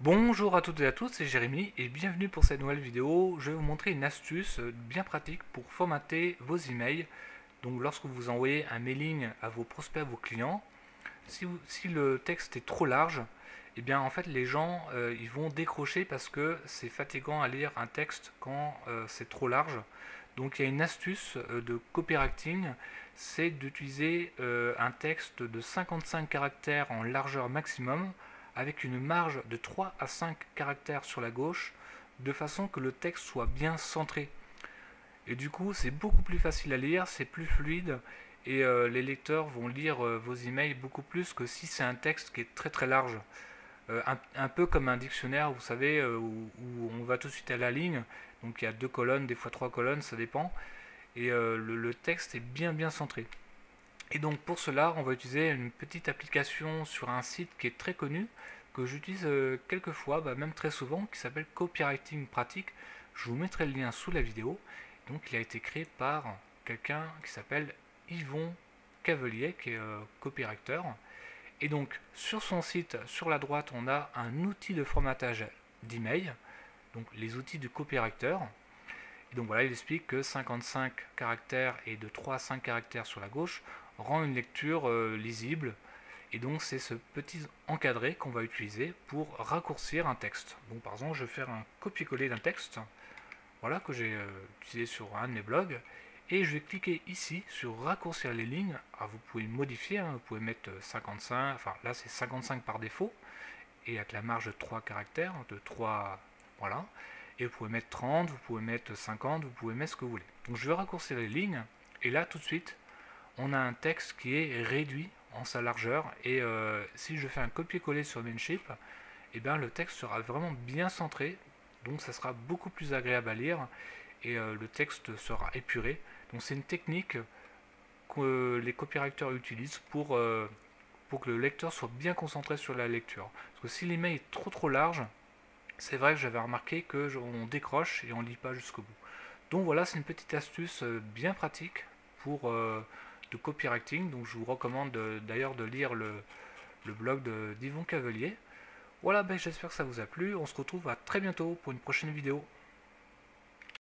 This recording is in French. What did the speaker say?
Bonjour à toutes et à tous, c'est Jérémy et bienvenue pour cette nouvelle vidéo. Je vais vous montrer une astuce bien pratique pour formater vos emails. Donc lorsque vous envoyez un mailing à vos prospects, à vos clients, si le texte est trop large, eh bien en fait les gens ils vont décrocher parce que c'est fatigant à lire un texte quand c'est trop large. Donc il y a une astuce de copywriting, c'est d'utiliser un texte de 55 caractères en largeur maximum avec une marge de 3 à 5 caractères sur la gauche de façon que le texte soit bien centré. Et du coup c'est beaucoup plus facile à lire, c'est plus fluide et les lecteurs vont lire vos emails beaucoup plus que si c'est un texte qui est très très large. Un peu comme un dictionnaire, vous savez, où on va tout de suite à la ligne, donc il y a deux colonnes, des fois trois colonnes, ça dépend, et le texte est bien bien centré. Et donc pour cela, on va utiliser une petite application sur un site qui est très connu, que j'utilise quelques fois, même très souvent, qui s'appelle Copywriting Pratique. Je vous mettrai le lien sous la vidéo. Donc il a été créé par quelqu'un qui s'appelle Yvon Cavelier, qui est copywriter. Et donc sur son site, sur la droite, on a un outil de formatage d'email, donc les outils du copywriter. Et donc voilà, il explique que 55 caractères et de 3 à 5 caractères sur la gauche rend une lecture lisible. Et donc c'est ce petit encadré qu'on va utiliser pour raccourcir un texte. Donc par exemple, je vais faire un copier-coller d'un texte, voilà, que j'ai utilisé sur un de mes blogs. Et je vais cliquer ici sur raccourcir les lignes. Alors vous pouvez modifier, hein, vous pouvez mettre 55, enfin là c'est 55 par défaut, et avec la marge de 3 caractères, de 3, voilà. Et vous pouvez mettre 30, vous pouvez mettre 50, vous pouvez mettre ce que vous voulez. Donc je vais raccourcir les lignes, et là tout de suite, on a un texte qui est réduit en sa largeur, et si je fais un copier-coller sur Mailchimp, et bien le texte sera vraiment bien centré, donc ça sera beaucoup plus agréable à lire, et le texte sera épuré. Donc c'est une technique que les copywriters utilisent pour que le lecteur soit bien concentré sur la lecture. Parce que si l'email est trop large, c'est vrai que j'avais remarqué qu'on décroche et on ne lit pas jusqu'au bout. Donc voilà, c'est une petite astuce bien pratique pour de copywriting. Donc je vous recommande d'ailleurs de lire le blog d'Yvon Cavelier. Voilà, j'espère que ça vous a plu. On se retrouve à très bientôt pour une prochaine vidéo.